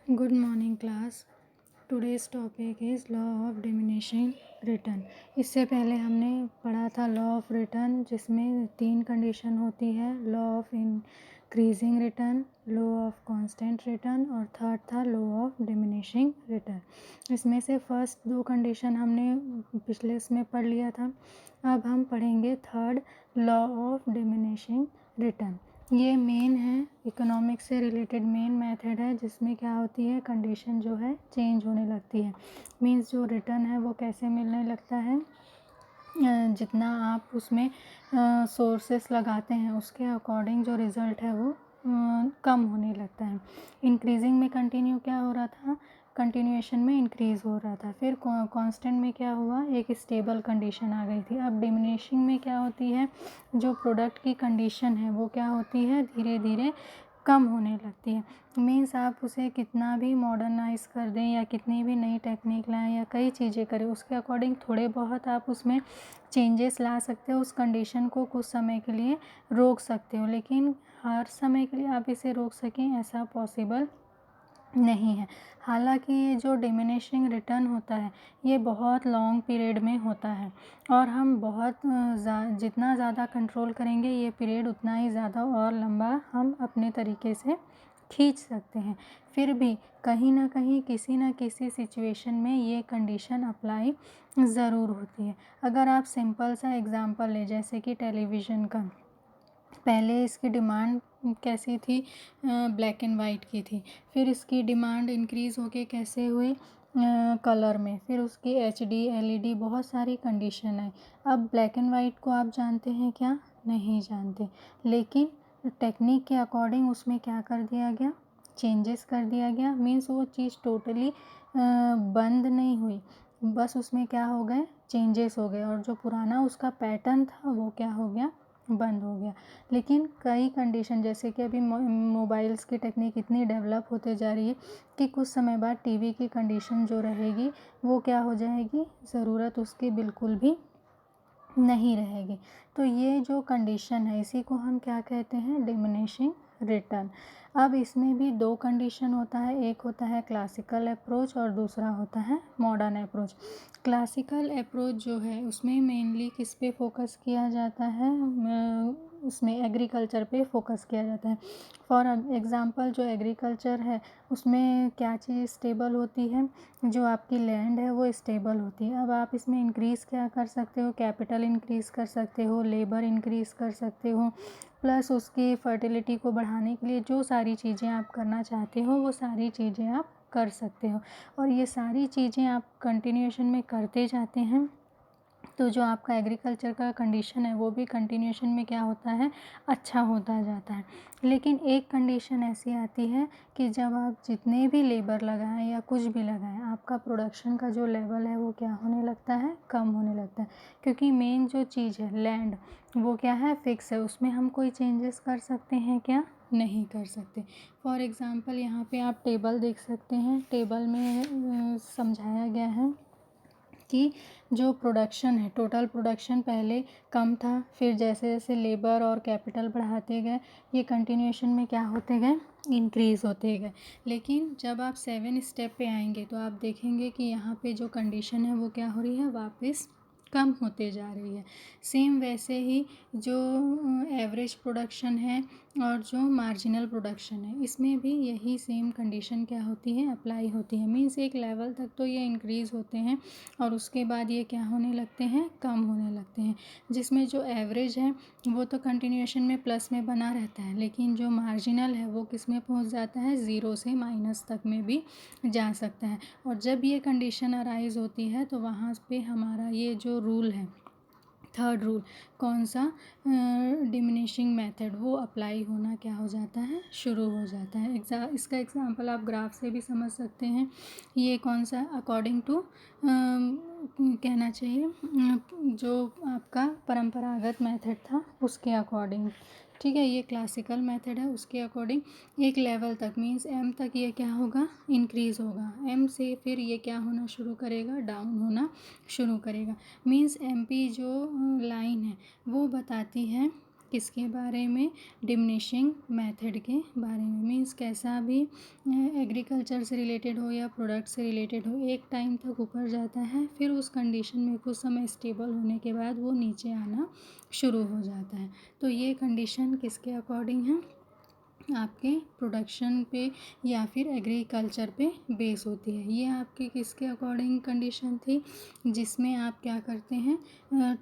Good morning class. Today's topic is law of diminishing return. इससे पहले हमने पढ़ा था लॉ ऑफ रिटर्न जिसमें 3 कंडीशन होती है, law of increasing return, law of constant return और थर्ड था लॉ ऑफ डिमिनिशिंग रिटर्न। इसमें से फर्स्ट 2 कंडीशन हमने पिछले इसमें पढ़ लिया था। अब हम पढ़ेंगे third law of diminishing return. ये मेन है, इकोनॉमिक्स से रिलेटेड मेन मेथड है जिसमें क्या होती है, कंडीशन जो है चेंज होने लगती है। मींस जो रिटर्न है वो कैसे मिलने लगता है, जितना आप उसमें सोर्सेस लगाते हैं उसके अकॉर्डिंग जो रिज़ल्ट है वो कम होने लगता है। इंक्रीजिंग में कंटिन्यू क्या हो रहा था, कंटिन्यूएशन में इंक्रीज़ हो रहा था। फिर कांस्टेंट में क्या हुआ, एक स्टेबल कंडीशन आ गई थी। अब डिमिनिशिंग में क्या होती है, जो प्रोडक्ट की कंडीशन है वो क्या होती है, धीरे धीरे कम होने लगती है। मीन्स आप उसे कितना भी मॉडर्नाइज़ कर दें या कितनी भी नई टेक्निक लाएं या कई चीज़ें करें, उसके अकॉर्डिंग थोड़े बहुत आप उसमें चेंजेस ला सकते हो, उस कंडीशन को कुछ समय के लिए रोक सकते हो, लेकिन हर समय के लिए आप इसे रोक सकें ऐसा पॉसिबल नहीं है। हालांकि ये जो डिमिनिशिंग रिटर्न होता है ये बहुत लॉन्ग पीरियड में होता है और हम बहुत जितना ज़्यादा कंट्रोल करेंगे ये पीरियड उतना ही ज़्यादा और लंबा हम अपने तरीके से खींच सकते हैं। फिर भी कहीं ना कहीं किसी न किसी सिचुएशन में ये कंडीशन अप्लाई ज़रूर होती है। अगर आप सिंपल सा एग्ज़ाम्पल लें जैसे कि टेलीविज़न का, पहले इसकी डिमांड कैसी थी, ब्लैक एंड वाइट की थी। फिर इसकी डिमांड इंक्रीज़ होके कैसे हुई, कलर में। फिर उसकी एचडी, एलईडी, बहुत सारी कंडीशन है। अब ब्लैक एंड वाइट को आप जानते हैं क्या, नहीं जानते, लेकिन टेक्निक के अकॉर्डिंग उसमें क्या कर दिया गया, चेंजेस कर दिया गया। मीन्स वो चीज़ टोटली बंद नहीं हुई, बस उसमें क्या हो गए, चेंजेस हो गए और जो पुराना उसका पैटर्न था वो क्या हो गया, बंद हो गया। लेकिन कई कंडीशन जैसे कि अभी मोबाइल्स की टेक्निक इतनी डेवलप होते जा रही है कि कुछ समय बाद टीवी की कंडीशन जो रहेगी वो क्या हो जाएगी, ज़रूरत उसकी बिल्कुल भी नहीं रहेगी। तो ये जो कंडीशन है इसी को हम क्या कहते हैं, डिमिनिशिंग रिटर्न। अब इसमें भी 2 कंडीशन होता है, एक होता है क्लासिकल अप्रोच और दूसरा होता है मॉडर्न अप्रोच। क्लासिकल अप्रोच जो है उसमें मेनली किस पे फोकस किया जाता है, उसमें एग्रीकल्चर पे फोकस किया जाता है। फॉर एग्ज़ाम्पल जो एग्रीकल्चर है उसमें क्या चीज़ स्टेबल होती है, जो आपकी लैंड है वो स्टेबल होती है। अब आप इसमें इंक्रीज़ क्या कर सकते हो, कैपिटल इंक्रीज़ कर सकते हो, लेबर इंक्रीज़ कर सकते हो, प्लस उसकी फर्टिलिटी को बढ़ाने के लिए जो सारी चीज़ें आप करना चाहते हो वो सारी चीज़ें आप कर सकते हो। और ये सारी चीज़ें आप कंटिन्यूएशन में करते जाते हैं तो जो आपका एग्रीकल्चर का कंडीशन है वो भी कंटिन्यूएशन में क्या होता है, अच्छा होता जाता है। लेकिन एक कंडीशन ऐसी आती है कि जब आप जितने भी लेबर लगाएं या कुछ भी लगाएं आपका प्रोडक्शन का जो लेवल है वो क्या होने लगता है, कम होने लगता है। क्योंकि मेन जो चीज़ है लैंड वो क्या है, फिक्स है, उसमें हम कोई चेंजेस कर सकते हैं क्या, नहीं कर सकते। फॉर एग्ज़ाम्पल यहाँ पे आप टेबल देख सकते हैं, टेबल में समझाया गया है कि जो प्रोडक्शन है, टोटल प्रोडक्शन पहले कम था, फिर जैसे जैसे लेबर और कैपिटल बढ़ाते गए ये कंटिन्यूएशन में क्या होते गए, इंक्रीज़ होते गए। लेकिन जब आप 7 स्टेप पे आएंगे तो आप देखेंगे कि यहाँ पे जो कंडीशन है वो क्या हो रही है, वापस कम होते जा रही है। सेम वैसे ही जो एवरेज प्रोडक्शन है और जो मार्जिनल प्रोडक्शन है इसमें भी यही सेम कंडीशन क्या होती है, अप्लाई होती है। मीन्स एक लेवल तक तो ये इंक्रीज़ होते हैं और उसके बाद ये क्या होने लगते हैं, कम होने लगते हैं। जिसमें जो एवरेज है वो तो कंटिन्यूएशन में प्लस में बना रहता है, लेकिन जो मार्जिनल है वो किस में पहुंच जाता है, ज़ीरो से माइनस तक में भी जा सकता है। और जब ये कंडीशन अराइज होती है तो वहाँ पे हमारा ये जो रूल है, थर्ड रूल, कौन सा, डिमिनिशिंग मेथड, वो अप्लाई होना क्या हो जाता है, शुरू हो जाता है। इसका एग्जांपल आप ग्राफ से भी समझ सकते हैं। ये कौन सा, अकॉर्डिंग टू कहना चाहिए जो आपका परंपरागत मेथड था उसके अकॉर्डिंग, ठीक है। ये क्लासिकल मेथड है, उसके अकॉर्डिंग एक लेवल तक मीन्स एम तक ये क्या होगा, इंक्रीज़ होगा। एम से फिर ये क्या होना शुरू करेगा, डाउन होना शुरू करेगा। मीन्स एमपी जो लाइन है वो बताती है किसके बारे में, डिमिनिशिंग मेथड के बारे में। मीन्स कैसा भी एग्रीकल्चर से रिलेटेड हो या प्रोडक्ट से रिलेटेड हो, एक टाइम तक ऊपर जाता है, फिर उस कंडीशन में कुछ समय स्टेबल होने के बाद वो नीचे आना शुरू हो जाता है। तो ये कंडीशन किसके अकॉर्डिंग है, आपके प्रोडक्शन पे या फिर एग्रीकल्चर पे बेस होती है। ये आपके किसके अकॉर्डिंग कंडीशन थी, जिसमें आप क्या करते हैं,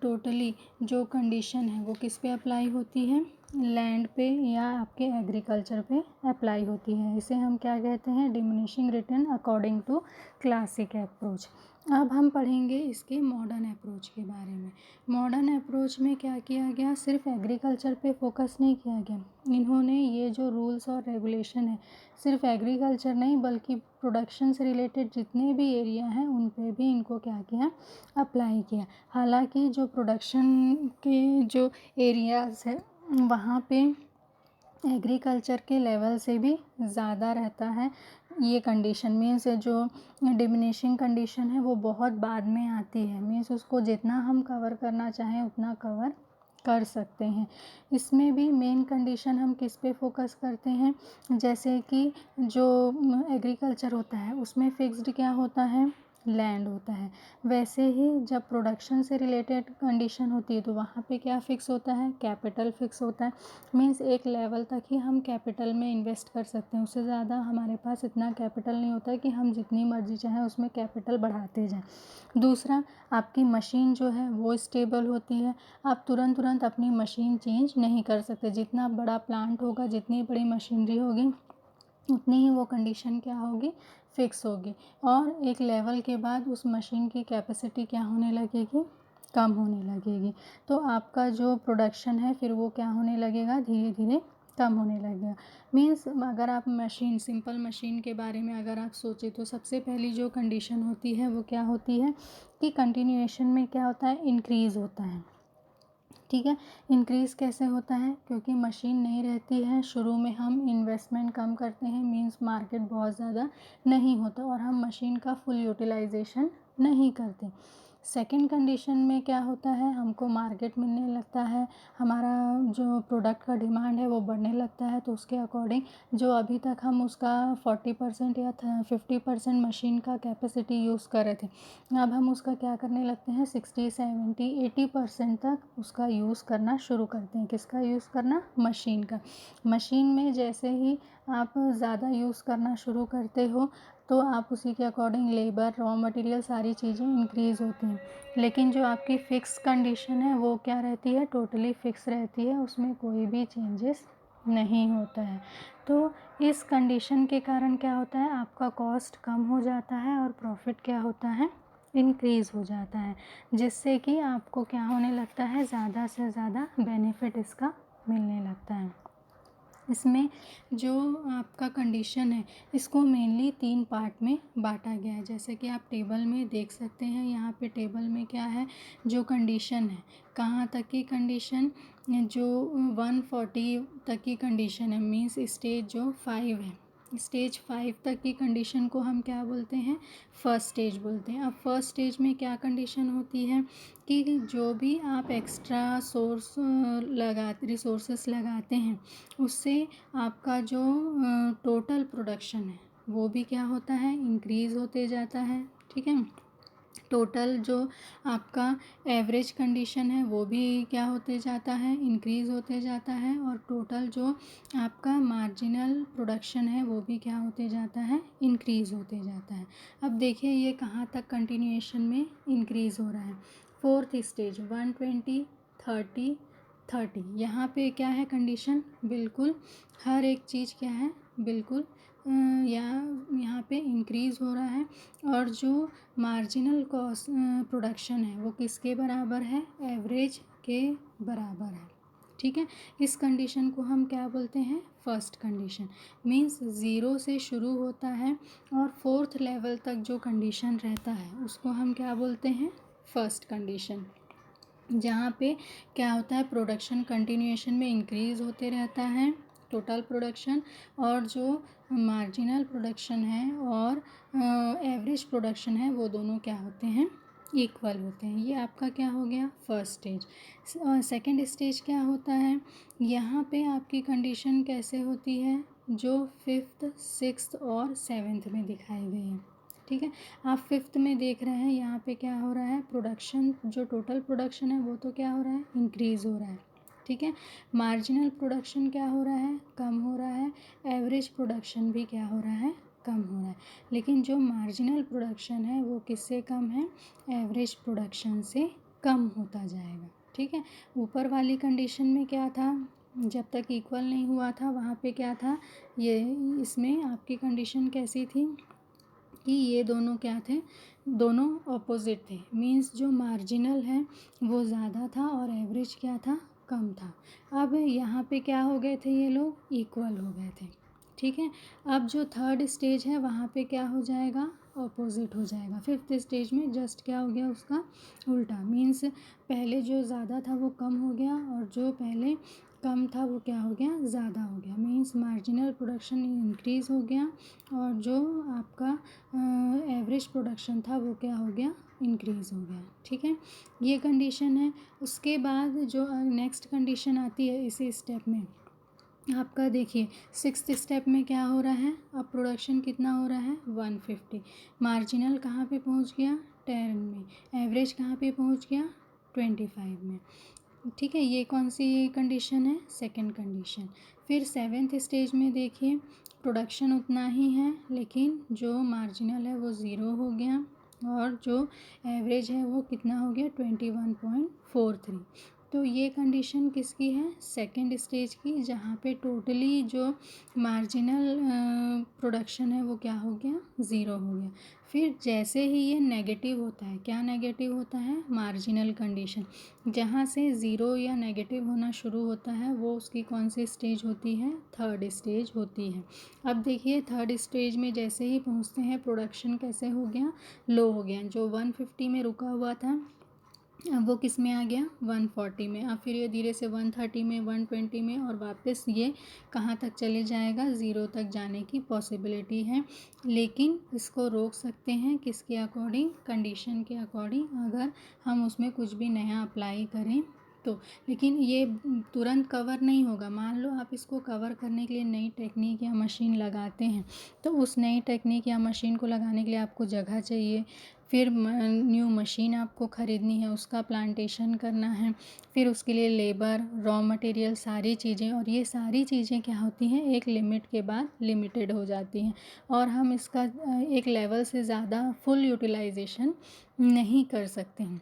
टोटली जो कंडीशन है वो किस पे अप्लाई होती है, लैंड पे या आपके एग्रीकल्चर पे अप्लाई होती है। इसे हम क्या कहते हैं, diminishing return according to classic approach. अब हम पढ़ेंगे इसके मॉडर्न अप्रोच के बारे में। मॉडर्न अप्रोच में क्या किया गया, सिर्फ एग्रीकल्चर पे फोकस नहीं किया गया। इन्होंने ये जो रूल्स और रेगुलेशन है सिर्फ एग्रीकल्चर नहीं बल्कि प्रोडक्शन से रिलेटेड जितने भी एरिया हैं उन पे भी इनको क्या किया, अप्लाई किया। हालांकि जो प्रोडक्शन के जो एरियाज़ है वहाँ पे एग्रीकल्चर के लेवल से भी ज़्यादा रहता है। ये कंडीशन मीन्स जो डिमिनिशिंग कंडीशन है वो बहुत बाद में आती है। मीन्स उसको जितना हम कवर करना चाहें उतना कवर कर सकते हैं। इसमें भी मेन कंडीशन हम किस पे फोकस करते हैं, जैसे कि जो एग्रीकल्चर होता है उसमें फिक्स्ड क्या होता है, लैंड होता है। वैसे ही जब प्रोडक्शन से रिलेटेड कंडीशन होती है तो वहाँ पे क्या फ़िक्स होता है, कैपिटल फ़िक्स होता है। मीन्स एक लेवल तक ही हम कैपिटल में इन्वेस्ट कर सकते हैं, उससे ज़्यादा हमारे पास इतना कैपिटल नहीं होता है कि हम जितनी मर्जी चाहें उसमें कैपिटल बढ़ाते जाएं। दूसरा, आपकी मशीन जो है वो स्टेबल होती है। आप तुरंत अपनी मशीन चेंज नहीं कर सकते। जितना बड़ा प्लांट होगा, जितनी बड़ी मशीनरी होगी, उतनी ही वो कंडीशन क्या होगी, फिक्स होगी। और एक लेवल के बाद उस मशीन की कैपेसिटी क्या होने लगेगी, कम होने लगेगी। तो आपका जो प्रोडक्शन है फिर वो क्या होने लगेगा, धीरे धीरे कम होने लगेगा। मीन्स अगर आप मशीन, सिंपल मशीन के बारे में अगर आप सोचें तो सबसे पहली जो कंडीशन होती है वो क्या होती है कि कंटिन्यूएशन में क्या होता है, इंक्रीज़ होता है। ठीक है, इंक्रीज़ कैसे होता है, क्योंकि मशीन नहीं रहती है, शुरू में हम इन्वेस्टमेंट कम करते हैं, मींस मार्केट बहुत ज़्यादा नहीं होता और हम मशीन का फुल यूटिलाइजेशन नहीं करते। सेकंड कंडीशन में क्या होता है, हमको मार्केट मिलने लगता है, हमारा जो प्रोडक्ट का डिमांड है वो बढ़ने लगता है, तो उसके अकॉर्डिंग जो अभी तक हम उसका 40% या 50% मशीन का कैपेसिटी यूज़ कर रहे थे, अब हम उसका क्या करने लगते हैं, 60, 70, 80% तक उसका यूज़ करना शुरू करते हैं। किसका यूज़ करना, मशीन का। मशीन में जैसे ही आप ज़्यादा यूज़ करना शुरू करते हो तो आप उसी के अकॉर्डिंग लेबर, रॉ मटेरियल, सारी चीज़ें इंक्रीज़ होती हैं। लेकिन जो आपकी फ़िक्स कंडीशन है वो क्या रहती है, टोटली फ़िक्स रहती है, उसमें कोई भी चेंजेस नहीं होता है। तो इस कंडीशन के कारण क्या होता है, आपका कॉस्ट कम हो जाता है और प्रॉफिट क्या होता है, इंक्रीज़ हो जाता है, जिससे कि आपको क्या होने लगता है, ज़्यादा से ज़्यादा बेनिफिट इसका मिलने लगता है। इसमें जो आपका कंडीशन है इसको मेनली 3 पार्ट में बांटा गया है, जैसे कि आप टेबल में देख सकते हैं। यहाँ पे टेबल में क्या है, जो कंडीशन है, कहाँ तक की कंडीशन, जो 140 तक की कंडीशन है, मीन्स स्टेज जो 5 है, स्टेज 5 तक की कंडीशन को हम क्या बोलते हैं, फर्स्ट स्टेज बोलते हैं। अब फर्स्ट स्टेज में क्या कंडीशन होती है कि जो भी आप एक्स्ट्रा रिसोर्सेस लगाते हैं उससे आपका जो टोटल प्रोडक्शन है वो भी क्या होता है, इंक्रीज़ होते जाता है। ठीक है, टोटल जो आपका एवरेज कंडीशन है वो भी क्या होते जाता है, इंक्रीज़ होते जाता है, और टोटल जो आपका मार्जिनल प्रोडक्शन है वो भी क्या होते जाता है, इंक्रीज़ होते जाता है। अब देखिए ये कहाँ तक कंटिन्यूएशन में इंक्रीज़ हो रहा है। फोर्थ स्टेज 120, 30, 30, यहाँ पे क्या है कंडीशन, बिल्कुल हर एक चीज़ क्या है, बिल्कुल यहाँ पे इंक्रीज़ हो रहा है, और जो मार्जिनल कॉस्ट प्रोडक्शन है वो किसके बराबर है, एवरेज के बराबर है। ठीक है, इस कंडीशन को हम क्या बोलते हैं, फर्स्ट कंडीशन। मीन्स 0 से शुरू होता है और फोर्थ लेवल तक जो कंडीशन रहता है उसको हम क्या बोलते हैं, फर्स्ट कंडीशन। जहाँ पे क्या होता है, प्रोडक्शन कंटिन्यूएशन में इंक्रीज़ होते रहता है, टोटल प्रोडक्शन, और जो मार्जिनल प्रोडक्शन है और एवरेज प्रोडक्शन है वो दोनों क्या होते हैं, इक्वल होते हैं। ये आपका क्या हो गया, फर्स्ट स्टेज। सेकंड स्टेज क्या होता है, यहाँ पे आपकी कंडीशन कैसे होती है, जो फिफ्थ, सिक्स्थ और सेवेंथ में दिखाई गई है। ठीक है, आप फिफ्थ में देख रहे हैं, यहाँ पे क्या हो रहा है, प्रोडक्शन, जो टोटल प्रोडक्शन है वो तो क्या हो रहा है, इंक्रीज़ हो रहा है। ठीक है, मार्जिनल प्रोडक्शन क्या हो रहा है, कम हो रहा है। एवरेज प्रोडक्शन भी क्या हो रहा है, कम हो रहा है। लेकिन जो मार्जिनल प्रोडक्शन है वो किससे कम है, एवरेज प्रोडक्शन से कम होता जाएगा। ठीक है, ऊपर वाली कंडीशन में क्या था, जब तक इक्वल नहीं हुआ था वहाँ पे क्या था, ये इसमें आपकी कंडीशन कैसी थी कि ये दोनों क्या थे, दोनों अपोजिट थे। मींस जो मार्जिनल है वो ज़्यादा था और एवरेज क्या था, कम था। अब यहाँ पे क्या हो गए थे, ये लोग इक्वल हो गए थे। ठीक है, अब जो थर्ड स्टेज है वहाँ पे क्या हो जाएगा, अपोजिट हो जाएगा। फिफ्थ स्टेज में जस्ट क्या हो गया, उसका उल्टा। मीन्स पहले जो ज़्यादा था वो कम हो गया और जो पहले कम था वो क्या हो गया, ज़्यादा हो गया। मीन्स मार्जिनल प्रोडक्शन इंक्रीज़ हो गया और जो आपका एवरेज प्रोडक्शन था वो क्या हो गया, इंक्रीज़ हो गया। ठीक है, ये कंडीशन है। उसके बाद जो नेक्स्ट कंडीशन आती है इसी स्टेप में, आपका देखिए सिक्स्थ स्टेप में क्या हो रहा है, अब प्रोडक्शन कितना हो रहा है, 150। मार्जिनल कहाँ पे पहुँच गया, 10 में। एवरेज कहाँ पे पहुँच गया, 25 में। ठीक है, ये कौन सी कंडीशन है, सेकंड कंडीशन। फिर सेवेंथ स्टेज में देखिए, प्रोडक्शन उतना ही है लेकिन जो मार्जिनल है वो ज़ीरो हो गया और जो एवरेज है वो कितना हो गया, 21.43। तो ये कंडीशन किसकी है, सेकंड स्टेज की, जहाँ पे टोटली जो मार्जिनल प्रोडक्शन है वो क्या हो गया, ज़ीरो हो गया। फिर जैसे ही ये नेगेटिव होता है, क्या नेगेटिव होता है, मार्जिनल कंडीशन, जहाँ से ज़ीरो या नेगेटिव होना शुरू होता है वो उसकी कौन सी स्टेज होती है, थर्ड स्टेज होती है। अब देखिए थर्ड स्टेज में जैसे ही पहुँचते हैं, प्रोडक्शन कैसे हो गया, लो हो गया। जो 150 में रुका हुआ था अब वो किस में आ गया, 140 में। अब फिर ये धीरे से 130 में, 120 में और वापस ये कहाँ तक चले जाएगा, ज़ीरो तक जाने की पॉसिबिलिटी है। लेकिन इसको रोक सकते हैं किसके अकॉर्डिंग, कंडीशन के अकॉर्डिंग, अगर हम उसमें कुछ भी नया अप्लाई करें तो। लेकिन ये तुरंत कवर नहीं होगा। मान लो आप इसको कवर करने के लिए नई टेक्निक या मशीन लगाते हैं, तो उस नई टेक्निक या मशीन को लगाने के लिए आपको जगह चाहिए, फिर न्यू मशीन आपको ख़रीदनी है, उसका प्लांटेशन करना है, फिर उसके लिए लेबर, रॉ मटेरियल, सारी चीज़ें। और ये सारी चीज़ें क्या होती हैं, एक लिमिट के बाद लिमिटेड हो जाती हैं और हम इसका एक लेवल से ज़्यादा फुल यूटिलाइजेशन नहीं कर सकते हैं।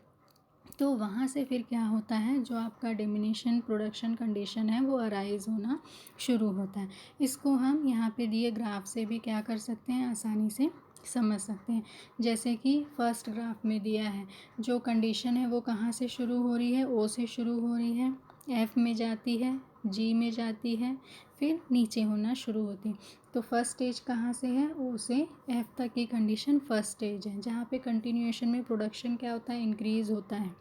तो वहाँ से फिर क्या होता है, जो आपका डिमिनिशन प्रोडक्शन कंडीशन है वो अराइज होना शुरू होता है। इसको हम यहाँ पे दिए ग्राफ से भी क्या कर सकते हैं, आसानी से समझ सकते हैं। जैसे कि फर्स्ट ग्राफ में दिया है, जो कंडीशन है वो कहाँ से शुरू हो रही है, ओ से शुरू हो रही है, एफ में जाती है, जी में जाती है, फिर नीचे होना शुरू होती है। तो फर्स्ट स्टेज कहाँ से है, ओ से एफ तक की कंडीशन फर्स्ट स्टेज है, जहाँ पे कंटिन्यूएशन में प्रोडक्शन क्या होता है, इंक्रीज़ होता है।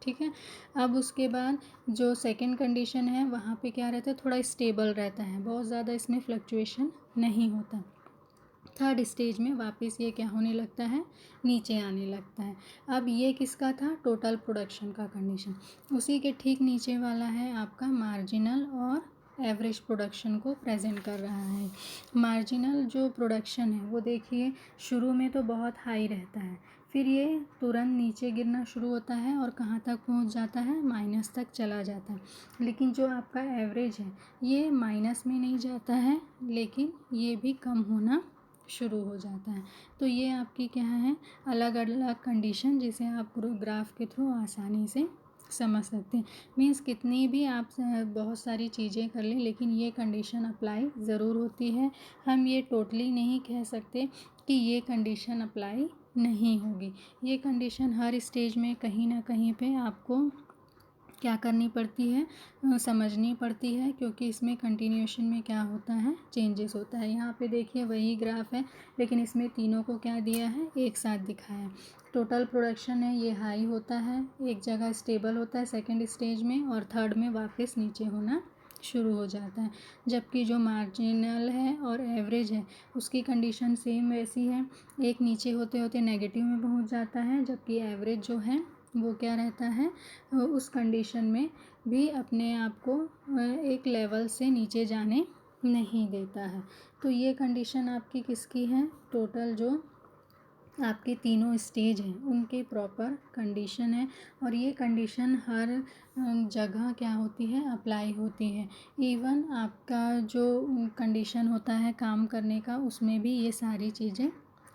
ठीक है, अब उसके बाद जो सेकंड कंडीशन है वहाँ पे क्या रहता है, थोड़ा स्टेबल रहता है, बहुत ज़्यादा इसमें फ्लक्चुएशन नहीं होता। थर्ड स्टेज में वापस ये क्या होने लगता है, नीचे आने लगता है। अब ये किसका था, टोटल प्रोडक्शन का कंडीशन। उसी के ठीक नीचे वाला है आपका मार्जिनल और एवरेज प्रोडक्शन को प्रेजेंट कर रहा है। मार्जिनल जो प्रोडक्शन है वो देखिए शुरू में तो बहुत हाई रहता है, फिर ये तुरंत नीचे गिरना शुरू होता है और कहाँ तक पहुँच जाता है, माइनस तक चला जाता है। लेकिन जो आपका एवरेज है ये माइनस में नहीं जाता है, लेकिन ये भी कम होना शुरू हो जाता है। तो ये आपकी क्या है, अलग अलग कंडीशन, जिसे आप ग्राफ के थ्रू आसानी से समझ सकते हैं। मीन्स कितनी भी आप बहुत सारी चीज़ें कर लें, लेकिन ये कंडीशन अप्लाई ज़रूर होती है। हम ये टोटली नहीं कह सकते कि ये कंडीशन अप्लाई नहीं होगी। ये कंडीशन हर स्टेज में कहीं ना कहीं पे आपको क्या करनी पड़ती है, समझनी पड़ती है, क्योंकि इसमें कंटिन्यूएशन में क्या होता है, चेंजेस होता है। यहाँ पे देखिए वही ग्राफ है, लेकिन इसमें तीनों को क्या दिया है, एक साथ दिखाया है। टोटल प्रोडक्शन है ये हाई होता है, एक जगह स्टेबल होता है सेकंड स्टेज में, और थर्ड में वापस नीचे होना शुरू हो जाता है। जबकि जो मार्जिनल है और एवरेज है उसकी कंडीशन सेम वैसी है, एक नीचे होते होते नेगेटिव में पहुंच जाता है, जबकि एवरेज जो है वो क्या रहता है, उस कंडीशन में भी अपने आप को एक लेवल से नीचे जाने नहीं देता है। तो ये कंडीशन आपकी किसकी है, टोटल जो आपके तीनों स्टेज हैं उनके प्रॉपर कंडीशन है। और ये कंडीशन हर जगह क्या होती है, अप्लाई होती है। इवन आपका जो कंडीशन होता है काम करने का, उसमें भी ये सारी चीज़ें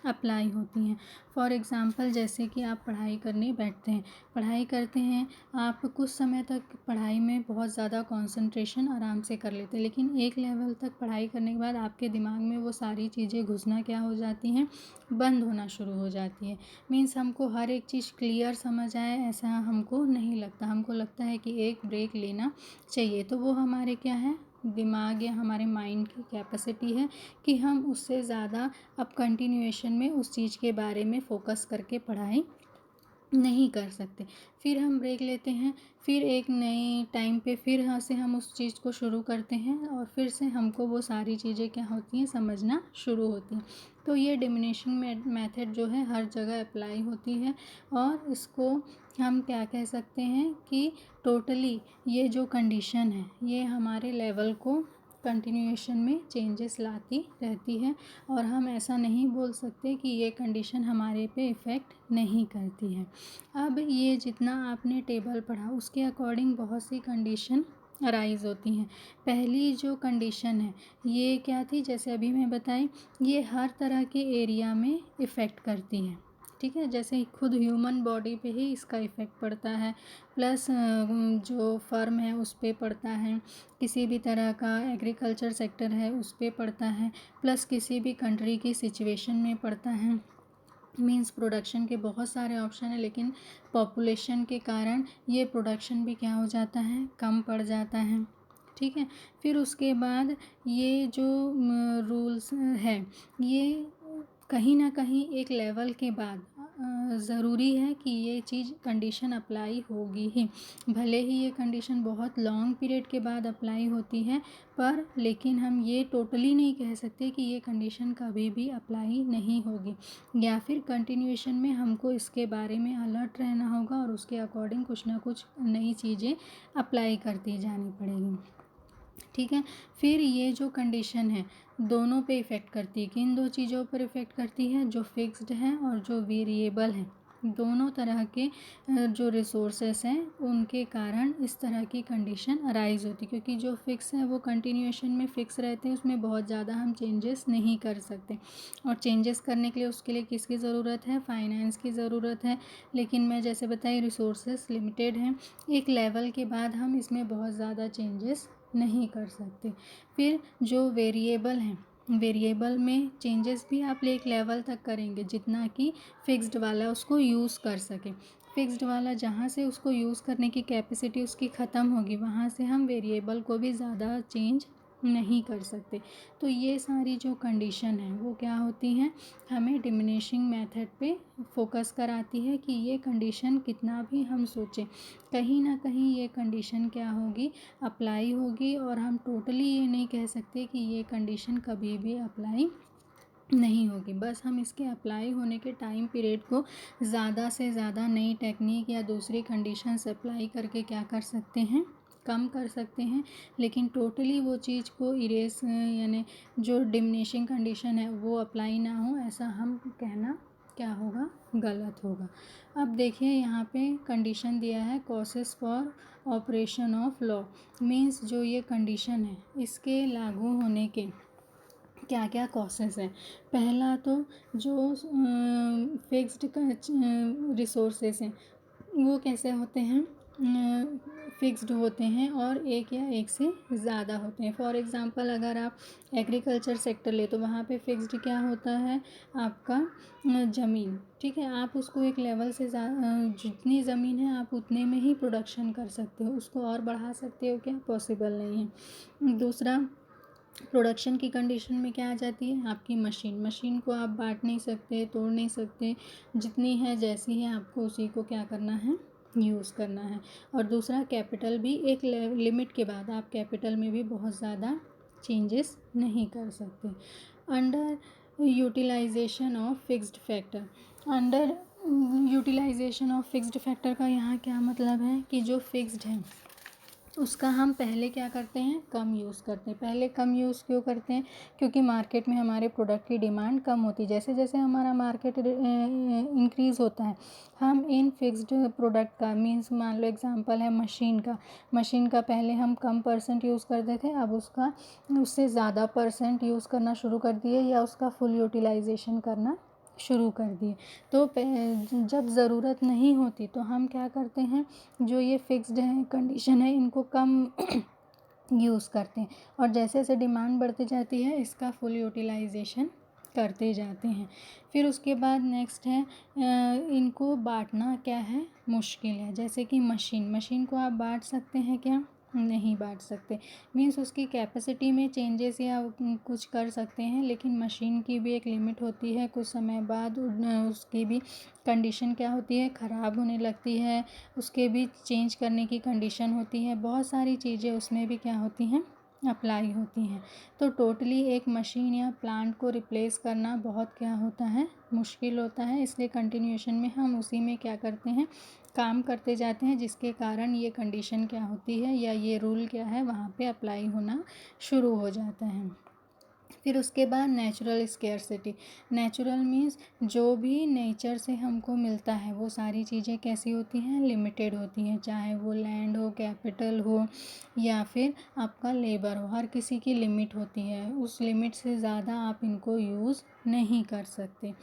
अप्लाई होती हैं। फॉर एग्ज़ाम्पल जैसे कि आप पढ़ाई करने बैठते हैं, पढ़ाई करते हैं, आप कुछ समय तक पढ़ाई में बहुत ज़्यादा कंसंट्रेशन आराम से कर लेते हैं, लेकिन एक लेवल तक पढ़ाई करने के बाद आपके दिमाग में वो सारी चीज़ें घुसना क्या हो जाती हैं, बंद होना शुरू हो जाती है। मीन्स हमको हर एक चीज़ क्लियर समझ आए ऐसा हमको नहीं लगता, हमको लगता है कि एक ब्रेक लेना चाहिए। तो वो हमारे क्या है, दिमाग या हमारे माइंड की कैपेसिटी है कि हम उससे ज़्यादा अब कंटिन्यूएशन में उस चीज़ के बारे में फ़ोकस करके पढ़ाई नहीं कर सकते। फिर हम ब्रेक लेते हैं, फिर एक नए टाइम पे फिर यहाँ से हम उस चीज़ को शुरू करते हैं और फिर से हमको वो सारी चीज़ें क्या होती हैं, समझना शुरू होती हैं। तो ये डिमिनिशिंग मेथड जो है हर जगह अप्लाई होती है और इसको हम क्या कह सकते हैं कि टोटली ये जो कंडीशन है ये हमारे लेवल को कंटिन्यूएशन में चेंजेस लाती रहती है। और हम ऐसा नहीं बोल सकते कि ये कंडीशन हमारे पे इफ़ेक्ट नहीं करती है। अब ये जितना आपने टेबल पढ़ा उसके अकॉर्डिंग बहुत सी कंडीशन अराइज़ होती हैं। पहली जो कंडीशन है ये क्या थी, जैसे अभी मैं बताई, ये हर तरह के एरिया में इफ़ेक्ट करती है। ठीक है, जैसे खुद ह्यूमन बॉडी पे ही इसका इफ़ेक्ट पड़ता है, प्लस जो फर्म है उस पे पड़ता है, किसी भी तरह का एग्रीकल्चर सेक्टर है उस पे पड़ता है, प्लस किसी भी कंट्री की सिचुएशन में पड़ता है। मीन्स प्रोडक्शन के बहुत सारे ऑप्शन हैं, लेकिन पॉपुलेशन के कारण ये प्रोडक्शन भी क्या हो जाता है, कम पड़ जाता है। ठीक है, फिर उसके बाद ये जो रूल्स है ये कहीं ना कहीं एक लेवल के बाद ज़रूरी है कि ये चीज़ कंडीशन अप्लाई होगी ही, भले ही ये कंडीशन बहुत लॉन्ग पीरियड के बाद अप्लाई होती है, पर लेकिन हम ये टोटली नहीं कह सकते कि ये कंडीशन कभी भी अप्लाई नहीं होगी, या फिर कंटिन्यूएशन में हमको इसके बारे में अलर्ट रहना होगा और उसके अकॉर्डिंग कुछ ना कुछ नई चीज़ें अप्लाई करती जानी पड़ेगी। ठीक है, फिर ये जो कंडीशन है दोनों पे इफ़ेक्ट करती है, किन दो चीज़ों पर इफ़ेक्ट करती है, जो फिक्स्ड है और जो वेरिएबल है। दोनों तरह के जो रिसोर्सेस हैं उनके कारण इस तरह की कंडीशन अराइज़ होती है, क्योंकि जो फिक्स है वो कंटिन्यूएशन में फिक्स रहते हैं, उसमें बहुत ज़्यादा हम चेंजेस नहीं कर सकते। और चेंजेस करने के लिए उसके लिए किसकी ज़रूरत है, फाइनेंस की ज़रूरत है। लेकिन मैं जैसे बताई रिसोर्सेस लिमिटेड हैं, एक लेवल के बाद हम इसमें बहुत ज़्यादा चेंजेस नहीं कर सकते। फिर जो वेरिएबल हैं, वेरिएबल में चेंजेस भी आप एक लेवल तक करेंगे जितना कि फिक्स्ड वाला उसको यूज़ कर सके। फिक्स्ड वाला जहाँ से उसको यूज़ करने की कैपेसिटी उसकी ख़त्म होगी वहाँ से हम वेरिएबल को भी ज़्यादा चेंज नहीं कर सकते। तो ये सारी जो कंडीशन है वो क्या होती हैं, हमें डिमिनिशिंग मेथड पे फोकस कराती है कि ये कंडीशन कितना भी हम सोचें, कहीं ना कहीं ये कंडीशन क्या होगी, अप्लाई होगी। और हम टोटली ये नहीं कह सकते कि ये कंडीशन कभी भी अप्लाई नहीं होगी। बस हम इसके अप्लाई होने के टाइम पीरियड को ज़्यादा से ज़्यादा नई टेक्निक या दूसरी कंडीशंस अप्लाई करके क्या कर सकते हैं, कम कर सकते हैं। लेकिन टोटली वो चीज़ को इरेज यानी जो डिमिनिशिंग कंडीशन है वो अप्लाई ना हो, ऐसा हम कहना क्या होगा, गलत होगा। अब देखिए यहाँ पे कंडीशन दिया है causes for operation of law. Means जो ये कंडीशन है इसके लागू होने के क्या क्या कॉसेस हैं। पहला तो जो फिक्स्ड रिसोर्सेस हैं वो कैसे होते हैं, फिक्स्ड होते हैं और एक या एक से ज़्यादा होते हैं। फॉर एग्ज़ाम्पल अगर आप एग्रीकल्चर सेक्टर ले तो वहाँ पे फिक्स्ड क्या होता है, आपका ज़मीन। ठीक है, आप उसको एक लेवल से जितनी ज़मीन है आप उतने में ही प्रोडक्शन कर सकते हो, उसको और बढ़ा सकते हो क्या, पॉसिबल नहीं है। दूसरा, प्रोडक्शन की कंडीशन में क्या आ जाती है, आपकी मशीन को आप बांट नहीं सकते, तोड़ नहीं सकते, जितनी है जैसी है आपको उसी को क्या करना है, यूज़ करना है। और दूसरा कैपिटल भी एक लिमिट के बाद, आप कैपिटल में भी बहुत ज़्यादा चेंजेस नहीं कर सकते। Under utilisation of fixed factor, under utilisation of fixed factor का यहाँ क्या मतलब है कि जो फिक्स्ड है उसका हम पहले क्या करते हैं, कम यूज़ करते हैं। पहले कम यूज़ क्यों करते हैं, क्योंकि मार्केट में हमारे प्रोडक्ट की डिमांड कम होती है। जैसे जैसे हमारा मार्केट इंक्रीज़ होता है, हम इन फिक्स्ड प्रोडक्ट का, मीन्स मान लो एग्जांपल है मशीन का पहले हम कम परसेंट यूज़ करते थे, अब उसका उससे ज़्यादा परसेंट यूज़ करना शुरू कर दिए या उसका फुल यूटिलाइजेशन करना शुरू कर दिए। तो जब ज़रूरत नहीं होती तो हम क्या करते हैं, जो ये फिक्स्ड है कंडीशन है इनको कम यूज़ करते हैं, और जैसे जैसे डिमांड बढ़ती जाती है इसका फुल यूटिलाइजेशन करते जाते हैं। फिर उसके बाद नेक्स्ट है इनको बांटना क्या है, मुश्किल है। जैसे कि मशीन को आप बांट सकते हैं क्या, नहीं बांट सकते। मीन्स उसकी कैपेसिटी में चेंजेस या कुछ कर सकते हैं, लेकिन मशीन की भी एक लिमिट होती है, कुछ समय बाद उसकी भी कंडीशन क्या होती है, ख़राब होने लगती है, उसके भी चेंज करने की कंडीशन होती है। बहुत सारी चीज़ें उसमें भी क्या होती हैं, अप्लाई होती हैं। तो टोटली एक मशीन या प्लांट को रिप्लेस करना बहुत क्या होता है, मुश्किल होता है। इसलिए कंटिन्यूएशन में हम उसी में क्या करते हैं, काम करते जाते हैं, जिसके कारण ये कंडीशन क्या होती है या ये रूल क्या है वहाँ पे अप्लाई होना शुरू हो जाता है। फिर उसके बाद नेचुरल स्केर्सिटी, नेचुरल मीन्स जो भी नेचर से हमको मिलता है वो सारी चीज़ें कैसी होती हैं, लिमिटेड होती हैं। चाहे वो लैंड हो, कैपिटल हो या फिर आपका लेबर हो, हर किसी की लिमिट होती है। उस लिमिट से ज़्यादा आप इनको यूज़ नहीं कर सकते।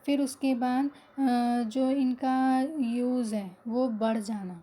फिर उसके बाद जो इनका यूज़ है वो बढ़ जाना,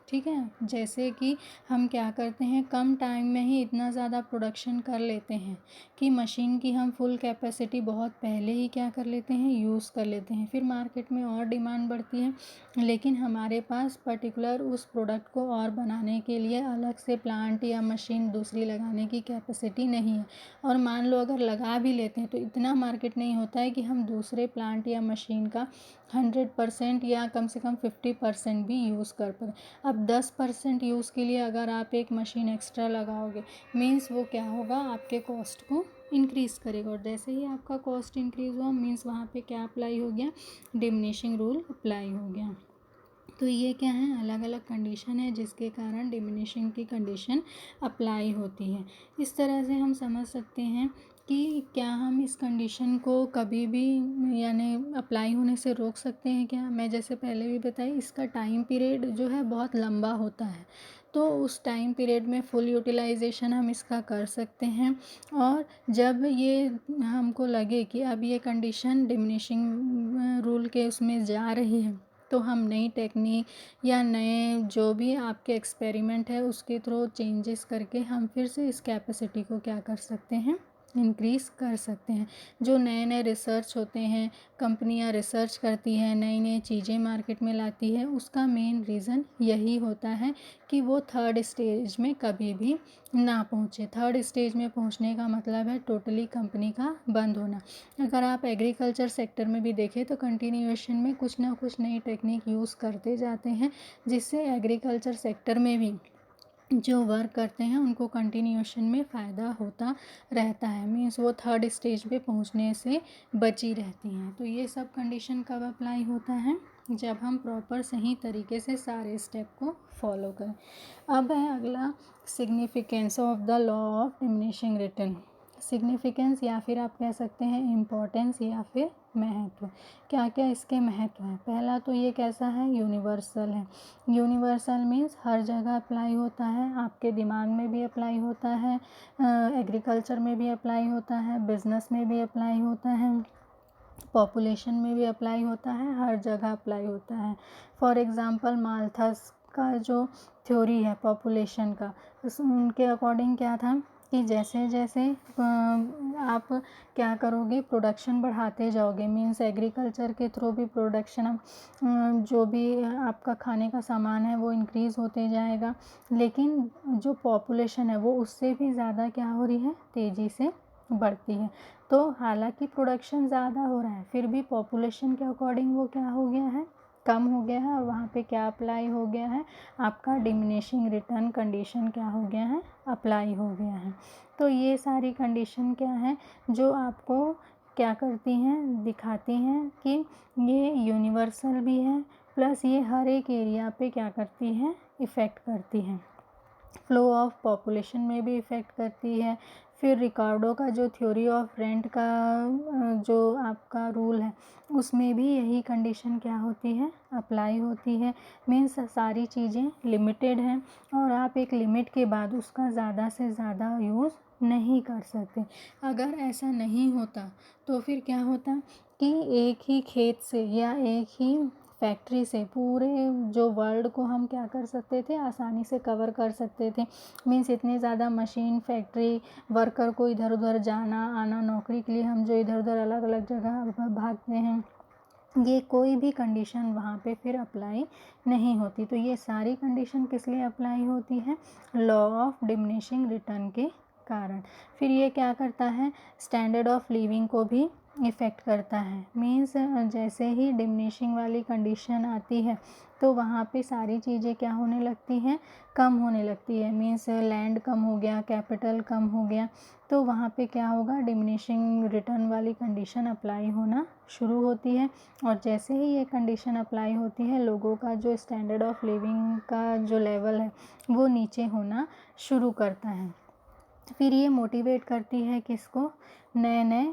ठीक है। जैसे कि हम क्या करते हैं, कम टाइम में ही इतना ज़्यादा प्रोडक्शन कर लेते हैं कि मशीन की हम फुल कैपेसिटी बहुत पहले ही क्या कर लेते हैं, यूज़ कर लेते हैं। फिर मार्केट में और डिमांड बढ़ती है, लेकिन हमारे पास पर्टिकुलर उस प्रोडक्ट को और बनाने के लिए अलग से प्लांट या मशीन दूसरी लगाने की कैपेसिटी नहीं है। और मान लो अगर लगा भी लेते हैं तो इतना मार्केट नहीं होता है कि हम दूसरे प्लांट या मशीन का 100% या कम से कम 50% भी यूज़ कर पाए। अब 10% यूज़ के लिए अगर आप एक मशीन एक्स्ट्रा लगाओगे, मीन्स वो क्या होगा, आपके कॉस्ट को इंक्रीज़ करेगा। और जैसे ही आपका कॉस्ट इंक्रीज़ हुआ, मीन्स वहाँ पे क्या अप्लाई हो गया, डिमिनिशिंग रूल अप्लाई हो गया। तो ये क्या है, अलग अलग कंडीशन है जिसके कारण डिमिनिशिंग की कंडीशन अप्लाई होती है। इस तरह से हम समझ सकते हैं कि क्या हम इस कंडीशन को कभी भी यानी अप्लाई होने से रोक सकते हैं क्या। मैं जैसे पहले भी बताई, इसका टाइम पीरियड जो है बहुत लंबा होता है, तो उस टाइम पीरियड में फुल यूटिलाइजेशन हम इसका कर सकते हैं। और जब ये हमको लगे कि अब ये कंडीशन डिमिनिशिंग रूल के उसमें जा रही है, तो हम नई टेक्निक या नए जो भी आपके एक्सपेरिमेंट है उसके थ्रू चेंजेस करके हम फिर से इस कैपेसिटी को क्या कर सकते हैं, इंक्रीज़ कर सकते हैं। जो नए नए रिसर्च होते हैं, कंपनियां रिसर्च करती हैं, नई नई चीज़ें मार्केट में लाती है, उसका मेन रीज़न यही होता है कि वो थर्ड स्टेज में कभी भी ना पहुँचे। थर्ड स्टेज में पहुँचने का मतलब है टोटली कंपनी का बंद होना। अगर आप एग्रीकल्चर सेक्टर में भी देखें तो कंटिन्यूएशन में कुछ ना कुछ नई टेक्निक यूज़ करते जाते हैं, जिससे एग्रीकल्चर सेक्टर में भी जो वर्क करते हैं उनको कंटिन्यूएशन में फ़ायदा होता रहता है। मीन्स वो थर्ड स्टेज पे पहुंचने से बची रहती हैं। तो ये सब कंडीशन कब अप्लाई होता है, जब हम प्रॉपर सही तरीके से सारे स्टेप को फॉलो करें। अब है अगला, significance of the law of diminishing return. Significance या फिर आप कह सकते हैं इम्पोर्टेंस या फिर महत्व। क्या क्या इसके महत्व हैं। पहला तो ये कैसा है, यूनिवर्सल है। यूनिवर्सल मीन्स हर जगह अप्लाई होता है, आपके दिमाग में भी अप्लाई होता है, एग्रीकल्चर में भी अप्लाई होता है, बिजनेस में भी अप्लाई होता है, पॉपुलेशन में भी अप्लाई होता है, हर जगह अप्लाई होता है। फॉर एग्ज़ाम्पल माल्थस का जो थ्योरी है पॉपुलेशन का, उनके अकॉर्डिंग क्या था कि जैसे जैसे आप क्या करोगे, प्रोडक्शन बढ़ाते जाओगे, मीन्स एग्रीकल्चर के थ्रू भी प्रोडक्शन जो भी आपका खाने का सामान है वो इंक्रीज़ होते जाएगा, लेकिन जो पॉपुलेशन है वो उससे भी ज़्यादा क्या हो रही है, तेज़ी से बढ़ती है। तो हालांकि प्रोडक्शन ज़्यादा हो रहा है, फिर भी पॉपुलेशन के अकॉर्डिंग वो क्या हो गया है, कम हो गया है और वहाँ पे क्या अप्लाई हो गया है, आपका डिमिनिशिंग रिटर्न कंडीशन क्या हो गया है, अप्लाई हो गया है। तो ये सारी कंडीशन क्या है जो आपको क्या करती हैं, दिखाती हैं कि ये यूनिवर्सल भी है, प्लस ये हर एक एरिया पे क्या करती है, इफ़ेक्ट करती है। फ्लो ऑफ पॉपुलेशन में भी इफ़ेक्ट करती है। फिर रिकार्डो का जो थ्योरी ऑफ रेंट का जो आपका रूल है उसमें भी यही कंडीशन क्या होती है, अप्लाई होती है। मीन्स सारी चीज़ें लिमिटेड हैं और आप एक लिमिट के बाद उसका ज़्यादा से ज़्यादा यूज़ नहीं कर सकते। अगर ऐसा नहीं होता तो फिर क्या होता कि एक ही खेत से या एक ही फैक्ट्री से पूरे जो वर्ल्ड को हम क्या कर सकते थे, आसानी से कवर कर सकते थे। मीन्स इतने ज़्यादा मशीन, फैक्ट्री, वर्कर को इधर उधर जाना आना, नौकरी के लिए हम जो इधर उधर अलग अलग जगह भागते हैं, ये कोई भी कंडीशन वहाँ पे फिर अप्लाई नहीं होती। तो ये सारी कंडीशन किस लिए अप्लाई होती है, लॉ ऑफ डिमिनिशिंग रिटर्न के कारण। फिर ये क्या करता है, स्टैंडर्ड ऑफ लिविंग को भी इफ़ेक्ट करता है। मीन्स जैसे ही डिमिनिशिंग वाली कंडीशन आती है तो वहाँ पे सारी चीज़ें क्या होने लगती हैं, कम होने लगती है। मीन्स लैंड कम हो गया, कैपिटल कम हो गया, तो वहाँ पे क्या होगा, डिमिनिशिंग रिटर्न वाली कंडीशन अप्लाई होना शुरू होती है। और जैसे ही ये कंडीशन अप्लाई होती है, लोगों का जो स्टैंडर्ड ऑफ लिविंग का जो लेवल है वो नीचे होना शुरू करता है। फिर ये मोटिवेट करती है किसको, नए नए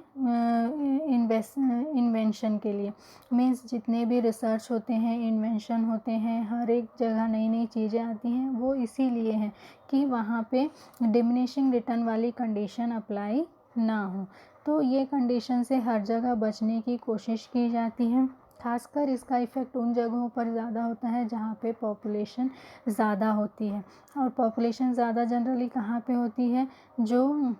इन्वेंशन के लिए। मीन्स जितने भी रिसर्च होते हैं, इन्वेंशन होते हैं, हर एक जगह नई नई चीज़ें आती हैं, वो इसीलिए हैं कि वहाँ पे डिमिनिशिंग रिटर्न वाली कंडीशन अप्लाई ना हो। तो ये कंडीशन से हर जगह बचने की कोशिश की जाती है। खासकर इसका इफ़ेक्ट उन जगहों पर ज़्यादा होता है जहाँ पे पॉपुलेशन ज़्यादा होती है। और पॉपुलेशन ज़्यादा जनरली कहाँ पे होती है, जो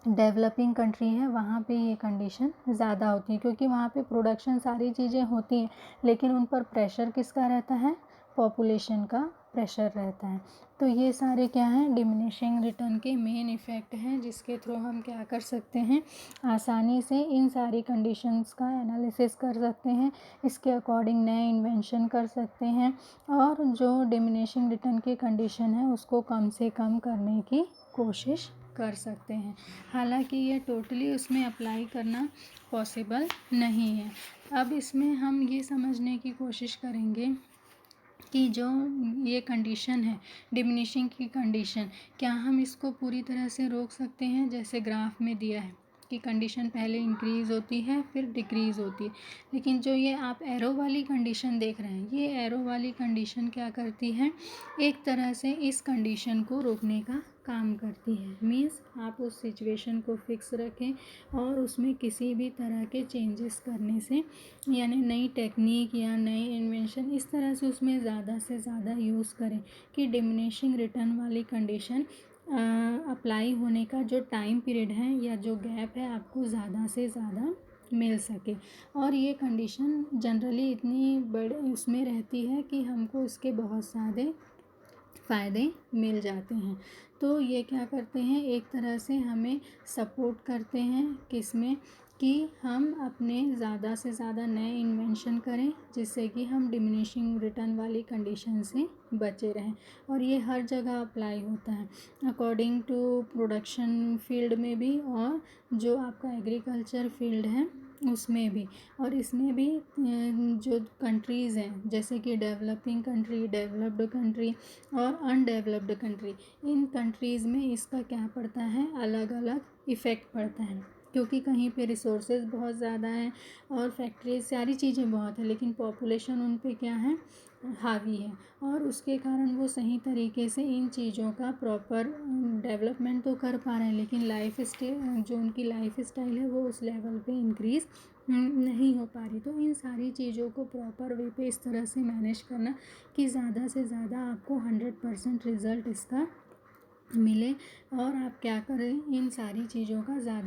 डेवलपिंग कंट्री है वहाँ पे ये कंडीशन ज़्यादा होती है, क्योंकि वहाँ पे प्रोडक्शन सारी चीज़ें होती हैं लेकिन उन पर प्रेशर किसका रहता है, पॉपुलेशन का प्रेशर रहता है। तो ये सारे क्या हैं, डिमिनिशिंग रिटर्न के मेन इफ़ेक्ट हैं, जिसके थ्रू हम क्या कर सकते हैं, आसानी से इन सारी कंडीशंस का एनालिसिस कर सकते हैं, इसके अकॉर्डिंग नए इन्वेंशन कर सकते हैं और जो डिमिनिशिंग रिटर्न की कंडीशन है उसको कम से कम करने की कोशिश कर सकते हैं। हालांकि ये टोटली उसमें अप्लाई करना पॉसिबल नहीं है। अब इसमें हम ये समझने की कोशिश करेंगे कि जो ये कंडीशन है, डिमिनिशिंग की कंडीशन, क्या हम इसको पूरी तरह से रोक सकते हैं। जैसे ग्राफ में दिया है कि कंडीशन पहले इंक्रीज़ होती है फिर डिक्रीज़ होती है, लेकिन जो ये आप एरो वाली कंडीशन देख रहे हैं, ये एरो वाली कंडीशन क्या करती है, एक तरह से इस कंडीशन को रोकने का काम करती है। मीन्स आप उस सिचुएशन को फिक्स रखें और उसमें किसी भी तरह के चेंजेस करने से, यानी नई टेक्निक या नई इन्वेंशन इस तरह से उसमें ज़्यादा से ज़्यादा यूज़ करें कि डिमिनिशिंग रिटर्न वाली कंडीशन अप्लाई होने का जो टाइम पीरियड है या जो गैप है आपको ज़्यादा से ज़्यादा मिल सके। और ये कंडीशन जनरली इतनी बड़े उसमें रहती है कि हमको इसके बहुत सारे फ़ायदे मिल जाते हैं। तो ये क्या करते हैं, एक तरह से हमें सपोर्ट करते हैं किसमें, कि हम अपने ज़्यादा से ज़्यादा नए इन्वेंशन करें जिससे कि हम डिमिनिशिंग रिटर्न वाली कंडीशन से बचे रहें। और ये हर जगह अप्लाई होता है, अकॉर्डिंग टू प्रोडक्शन फील्ड में भी और जो आपका एग्रीकल्चर फील्ड है उसमें भी। और इसमें भी जो कंट्रीज़ हैं जैसे कि डेवलपिंग कंट्री, डेवलप्ड कंट्री और अनडेवलप्ड कंट्री, इन कंट्रीज़ में इसका क्या पड़ता है, अलग अलग इफ़ेक्ट पड़ता है। क्योंकि कहीं पे रिसोर्सेज बहुत ज़्यादा हैं और फैक्ट्रीज सारी चीज़ें बहुत हैं, लेकिन पॉपुलेशन उन पे क्या है, हावी है, और उसके कारण वो सही तरीके से इन चीज़ों का प्रॉपर डेवलपमेंट तो कर पा रहे हैं, लेकिन लाइफ स्टाइल जो उनकी लाइफ स्टाइल है वो उस लेवल पे इंक्रीज़ नहीं हो पा रही। तो इन सारी चीज़ों को प्रॉपर वे पे इस तरह से मैनेज करना कि ज़्यादा से ज़्यादा आपको 100% रिज़ल्ट इसका मिले, और आप क्या करें, इन सारी चीज़ों का ज़्यादा